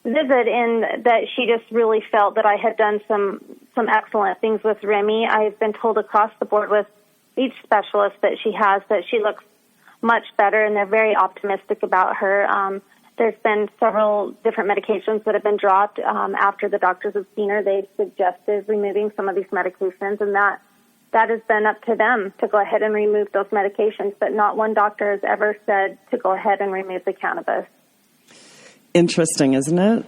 visit in that she just really felt that I had done some excellent things with Remy. I've been told across the board with each specialist that she has that she looks much better, and they're very optimistic about her. There's been several different medications that have been dropped after the doctors have seen her. They've suggested removing some of these medications, and that has been up to them to go ahead and remove those medications, but not one doctor has ever said to go ahead and remove the cannabis. Interesting, isn't it?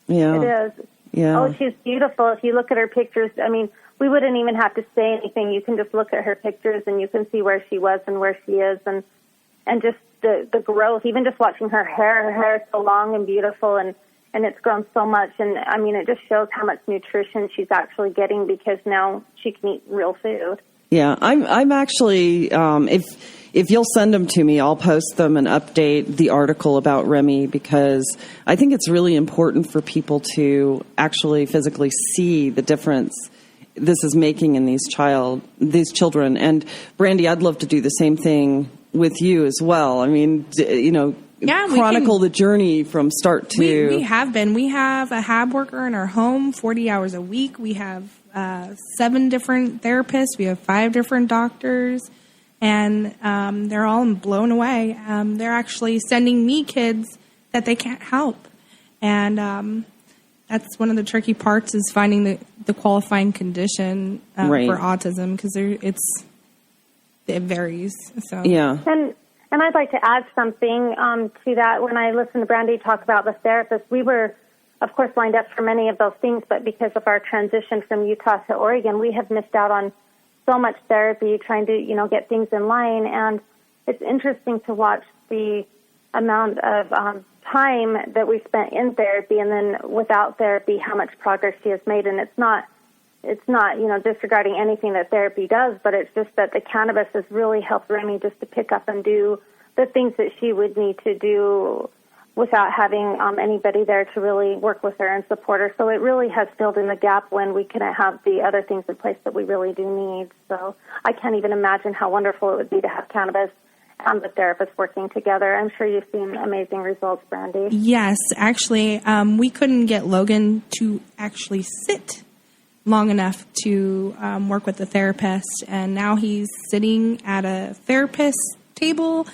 Yeah. It is. Yeah. Oh, she's beautiful. If you look at her pictures, I mean, we wouldn't even have to say anything. You can just look at her pictures and you can see where she was and where she is, and just the growth, even just watching her hair is so long and beautiful, and it's grown so much. And, I mean, it just shows how much nutrition she's actually getting because now she can eat real food. Yeah, I'm actually, if you'll send them to me, I'll post them and update the article about Remy, because I think it's really important for people to actually physically see the difference this is making in these children. And Brandy, I'd love to do the same thing with you as well. I mean, chronicle the journey from start to... We have been. We have a hab worker in our home 40 hours a week. We have 7 different therapists. We have 5 different doctors. And they're all blown away. They're actually sending me kids that they can't help. And that's one of the tricky parts, is finding the qualifying condition for autism, because it varies. So yeah. And I'd like to add something to that. When I listened to Brandy talk about the therapist, we were, of course, lined up for many of those things, but because of our transition from Utah to Oregon, we have missed out on so much therapy trying to, get things in line. And it's interesting to watch the amount of time that we spent in therapy and then without therapy, how much progress she has made. And it's not, disregarding anything that therapy does, but it's just that the cannabis has really helped Remy just to pick up and do the things that she would need to do without having anybody there to really work with her and support her. So it really has filled in the gap when we couldn't have the other things in place that we really do need. So I can't even imagine how wonderful it would be to have cannabis and the therapist working together. I'm sure you've seen amazing results, Brandy. Yes, actually, we couldn't get Logan to actually sit long enough to work with the therapist, and now he's sitting at a therapist table,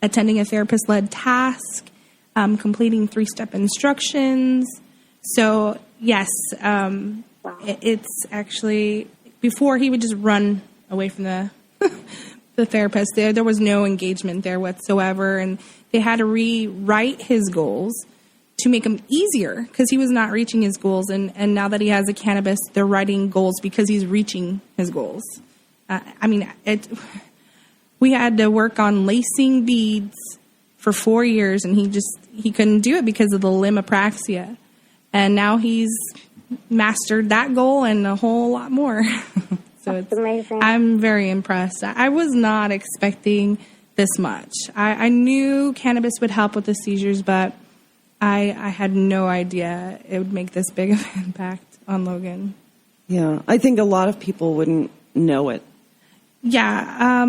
attending a therapist-led task, completing 3-step instructions. So, yes, it's actually, before he would just run away from the therapist. There was no engagement there whatsoever, and they had to rewrite his goals to make them easier because he was not reaching his goals. And now that he has a cannabis, they're writing goals because he's reaching his goals. We had to work on lacing beads for 4 years, and he couldn't do it because of the limb apraxia. And now he's mastered that goal and a whole lot more. So it's amazing. I'm very impressed. I was not expecting this much. I knew cannabis would help with the seizures, but I had no idea it would make this big of an impact on Logan. Yeah, I think a lot of people wouldn't know it. Yeah,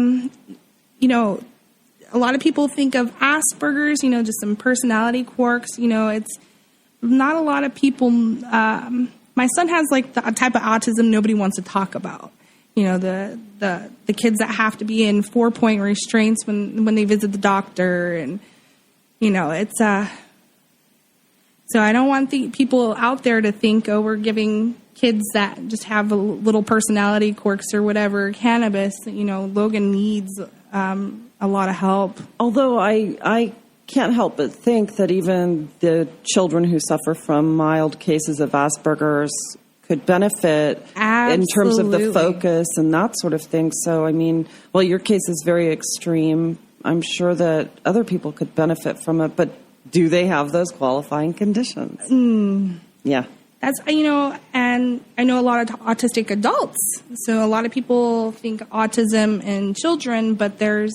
a lot of people think of Asperger's, just some personality quirks. It's not a lot of people. My son has like the type of autism nobody wants to talk about. The kids that have to be in 4-point restraints when they visit the doctor, and it's So I don't want the people out there to think, we're giving kids that just have a little personality quirks or whatever cannabis. Logan needs a lot of help. Although I can't help but think that even the children who suffer from mild cases of Asperger's could benefit in terms of the focus and that sort of thing. So, your case is very extreme. I'm sure that other people could benefit from it, but do they have those qualifying conditions? Yeah. That's, and I know a lot of autistic adults. So a lot of people think autism in children, but there's,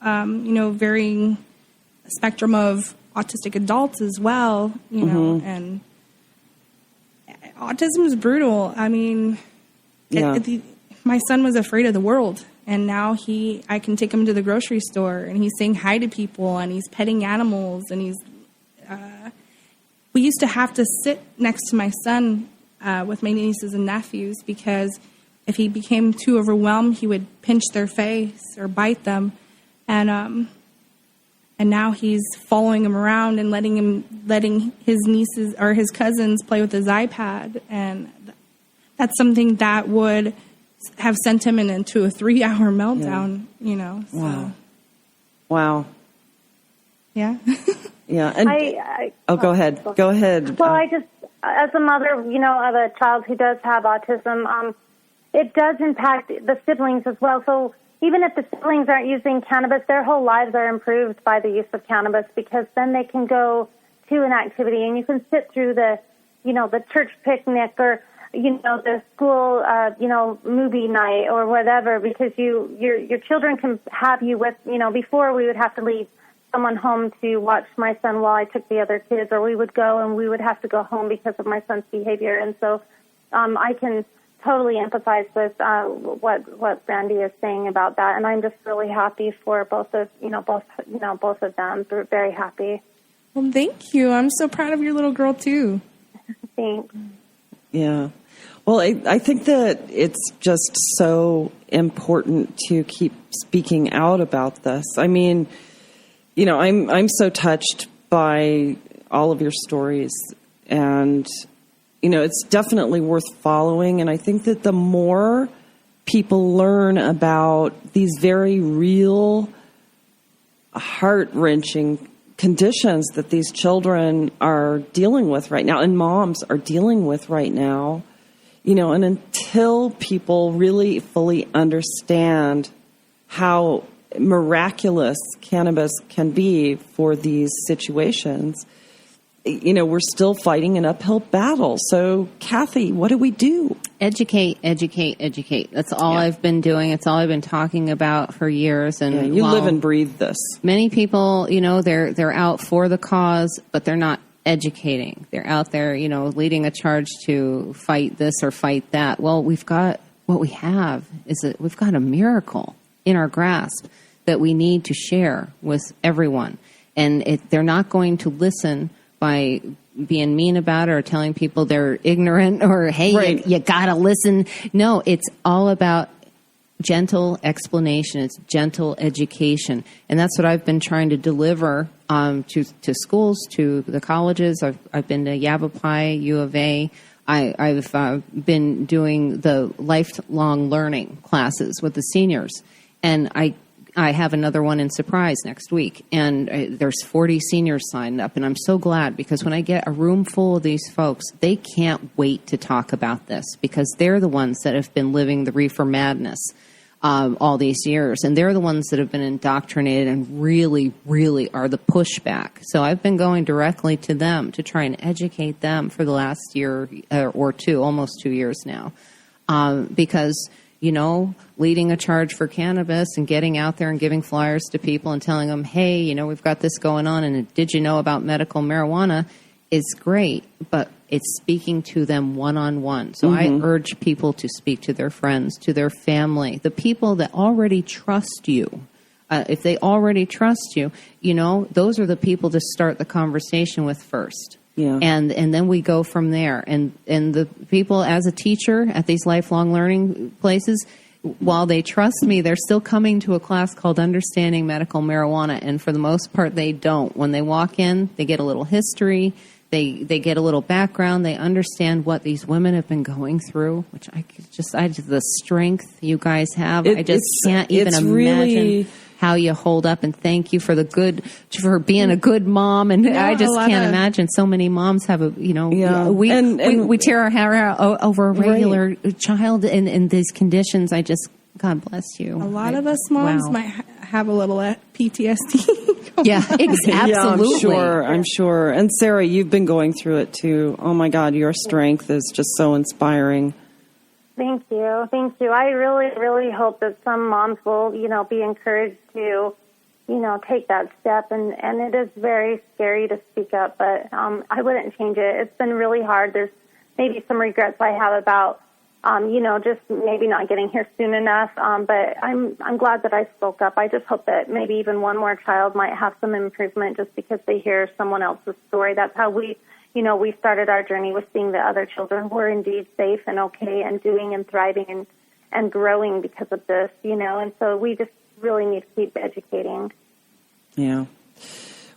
varying spectrum of autistic adults as well, and autism is brutal. My son was afraid of the world, and now I can take him to the grocery store, and he's saying hi to people, and he's petting animals, and we used to have to sit next to my son with my nieces and nephews, because if he became too overwhelmed, he would pinch their face or bite them. And and now he's following him around and letting his nieces or his cousins play with his iPad, and that's something that would have sent him into a 3-hour meltdown. You know. So. Wow. Yeah. Yeah. And go ahead. Go ahead. Well, I just, as a mother, you know, of a child who does have autism, it does impact the siblings as well. So even if the siblings aren't using cannabis, their whole lives are improved by the use of cannabis, because then they can go to an activity and you can sit through the church picnic or, you know, the school, movie night or whatever, because your children can have you with, you know, before we would have to leave someone home to watch my son while I took the other kids, or we would go and we would have to go home because of my son's behavior. And so I can totally empathize with what Brandy is saying about that, and I'm just really happy for both of them. We're very happy. Well, thank you. I'm so proud of your little girl too. Thanks. Yeah. Well, I think that it's just so important to keep speaking out about this. I mean, you know, I'm so touched by all of your stories, and you know, it's definitely worth following. And I think that the more people learn about these very real, heart-wrenching conditions that these children are dealing with right now, and moms are dealing with right now, you know, and until people really fully understand how miraculous cannabis can be for these situations, you know, we're still fighting an uphill battle. So, Kathy, what do we do? Educate. That's all I've been doing. It's all I've been talking about for years. And you live and breathe this. Many people, you know, they're out for the cause, but they're not educating. They're out there, you know, leading a charge to fight this or fight that. Well, we've got we've got a miracle in our grasp that we need to share with everyone. And they're not going to listen by being mean about it or telling people they're ignorant or, hey, right, you gotta listen. No, it's all about gentle explanation. It's gentle education. And that's what I've been trying to deliver to schools, to the colleges. I've been to Yavapai, U of A. I've been doing the lifelong learning classes with the seniors. And I have another one in Surprise next week, and there's 40 seniors signed up, and I'm so glad, because when I get a room full of these folks, they can't wait to talk about this, because they're the ones that have been living the reefer madness all these years, and they're the ones that have been indoctrinated and really, really are the pushback. So I've been going directly to them to try and educate them for the last year or two, almost 2 years now, because you know, leading a charge for cannabis and getting out there and giving flyers to people and telling them, hey, you know, we've got this going on, and did you know about medical marijuana is great, but it's speaking to them one-on-one. So I urge people to speak to their friends, to their family, the people that already trust you. If they already trust you, you know, those are the people to start the conversation with first. Yeah. And then we go from there. And the people, as a teacher at these lifelong learning places, while they trust me, they're still coming to a class called Understanding Medical Marijuana. And for the most part, they don't. When they walk in, they get a little history. They get a little background. They understand what these women have been going through, which the strength you guys have. I just can't even imagine really how you hold up, and thank you for being a good mom. And I just can't imagine so many moms have we tear our hair out over a regular child in these conditions. God bless you. A lot of us moms might have a little PTSD. Yeah, absolutely. Yeah, I'm sure. And Sarah, you've been going through it too. Oh my God, your strength is just so inspiring. Thank you. I really, really hope that some moms will, you know, be encouraged to, you know, take that step. And it is very scary to speak up, but I wouldn't change it. It's been really hard. There's maybe some regrets I have about, you know, just maybe not getting here soon enough. But I'm glad that I spoke up. I just hope that maybe even one more child might have some improvement just because they hear someone else's story. That's how we started our journey, with seeing that other children were indeed safe and okay and doing and thriving and growing because of this, you know. And so we just really need to keep educating. Yeah.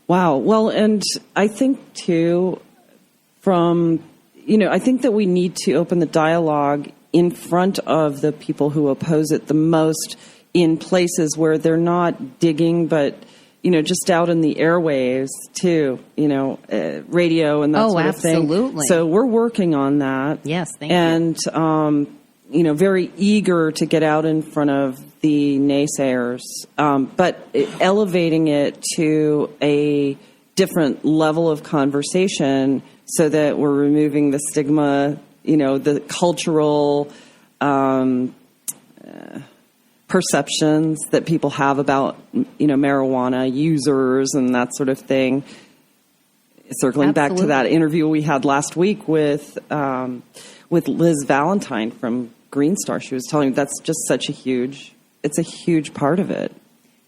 Wow. Well, and I think, too, I think that we need to open the dialogue in front of the people who oppose it the most in places where they're not digging, but, just out in the airwaves, too, radio and that sort of thing. Oh, absolutely. So we're working on that. Yes, thank you. And, very eager to get out in front of the naysayers, but elevating it to a different level of conversation so that we're removing the stigma, the cultural perceptions that people have about, marijuana users and that sort of thing. Circling back to that interview we had last week with Liz Valentine from Green Star, she was telling me that's just it's a huge part of it.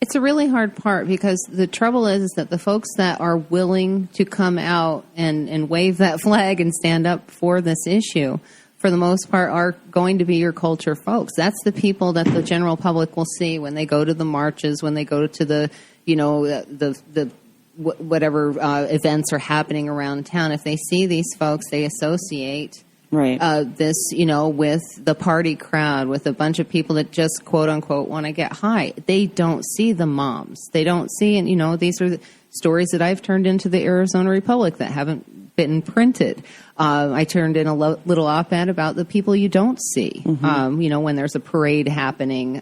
It's a really hard part because the trouble is that the folks that are willing to come out and wave that flag and stand up for this issue, for the most part, are going to be your culture folks. That's the people that the general public will see when they go to the marches, when they go to the, whatever events are happening around town. If they see these folks, they associate this, with the party crowd, with a bunch of people that just, quote unquote, want to get high. They don't see the moms. They don't see, and, these are the stories that I've turned into the Arizona Republic that haven't been printed. I turned in a little op-ed about the people you don't see. Mm-hmm. When there's a parade happening,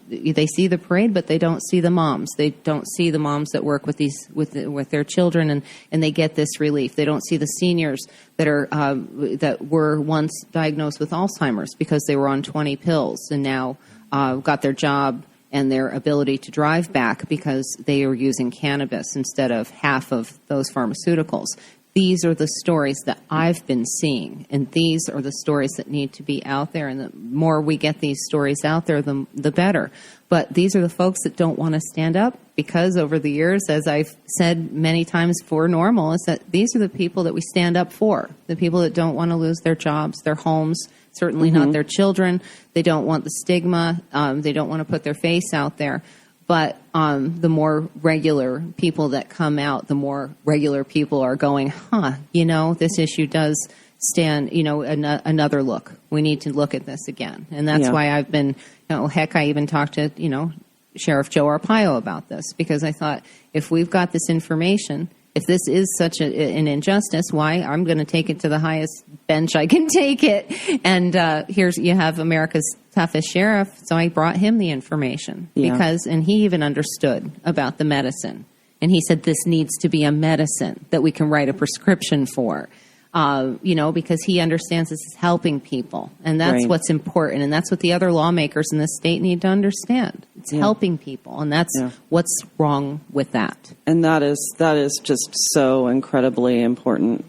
they see the parade, but they don't see the moms. They don't see the moms that work with with their children, and they get this relief. They don't see the seniors that were once diagnosed with Alzheimer's because they were on 20 pills and now got their job and their ability to drive back because they are using cannabis instead of half of those pharmaceuticals. These are the stories that I've been seeing, and these are the stories that need to be out there. And the more we get these stories out there, the better. But these are the folks that don't want to stand up because over the years, as I've said many times for NORML, is that these are the people that we stand up for, the people that don't want to lose their jobs, their homes, certainly not their children. They don't want the stigma. They don't want to put their face out there. But the more regular people that come out, the more regular people are going, this issue does stand, another look. We need to look at this again. And that's why I've been, I even talked to, Sheriff Joe Arpaio about this, because I thought if we've got this information, if this is such an injustice, why? I'm going to take it to the highest bench I can take it. And you have America's toughest sheriff, so I brought him the information and he even understood about the medicine. And he said this needs to be a medicine that we can write a prescription for, because he understands this is helping people. And that's what's important. And that's what the other lawmakers in this state need to understand. It's helping people. And that's what's wrong with that. And that is just so incredibly important.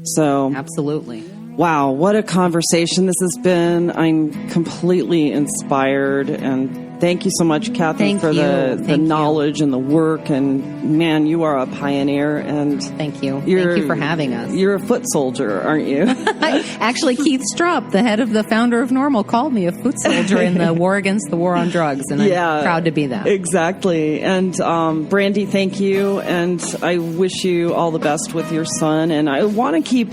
So absolutely. Wow, what a conversation this has been. I'm completely inspired, and thank you so much, Kathy, for the knowledge and the work. And man, you are a pioneer. And thank you. Thank you for having us. You're a foot soldier, aren't you? Actually, Keith Strupp, the founder of NORML, called me a foot soldier in the war against the war on drugs, and I'm proud to be that. Exactly. And Brandy, thank you, and I wish you all the best with your son. And I want to keep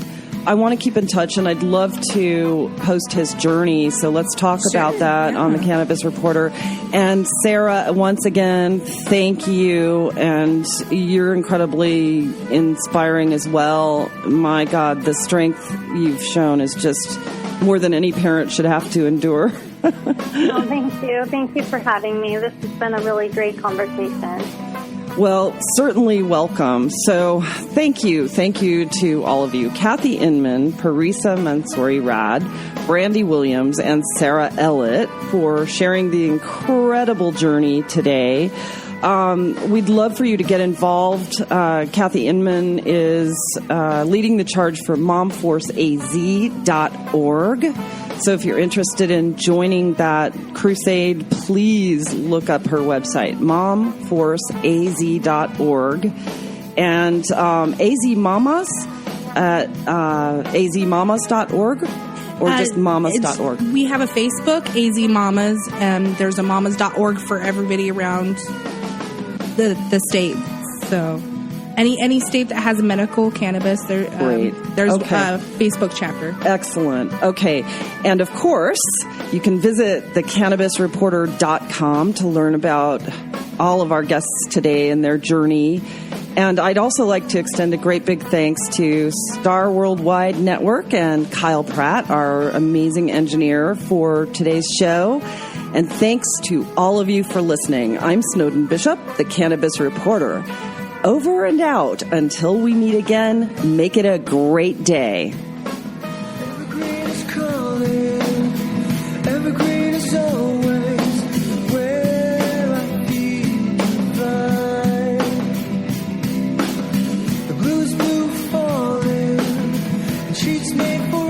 in touch, and I'd love to post his journey. So let's talk about that on the Cannabis Reporter. And Sarah, once again, thank you. And you're incredibly inspiring as well. My God, the strength you've shown is just more than any parent should have to endure. Oh, thank you. Thank you for having me. This has been a really great conversation. Well, certainly welcome. So thank you. Thank you to all of you. Kathy Inman, Parisa Mansouri-Rad, Brandy Williams, and Sarah Ellett for sharing the incredible journey today. We'd love for you to get involved. Kathy Inman is leading the charge for momforceaz.org. So if you're interested in joining that crusade, please look up her website, momforceaz.org. And AZ Mamas at azmamas.org or just mamas.org. We have a Facebook, AZ Mamas, and there's a mamas.org for everybody around the state. So any state that has medical cannabis, there's Okay. a Facebook chapter. Excellent. Okay. And of course, you can visit thecannabisreporter.com to learn about all of our guests today and their journey. And I'd also like to extend a great big thanks to Star Worldwide Network and Kyle Pratt, our amazing engineer for today's show. And thanks to all of you for listening. I'm Snowden Bishop, the Cannabis Reporter. Over and out. Until we meet again, make it a great day. Evergreen is calling. Evergreen is always where I feel fine. The blue is blue falling, and sheets made for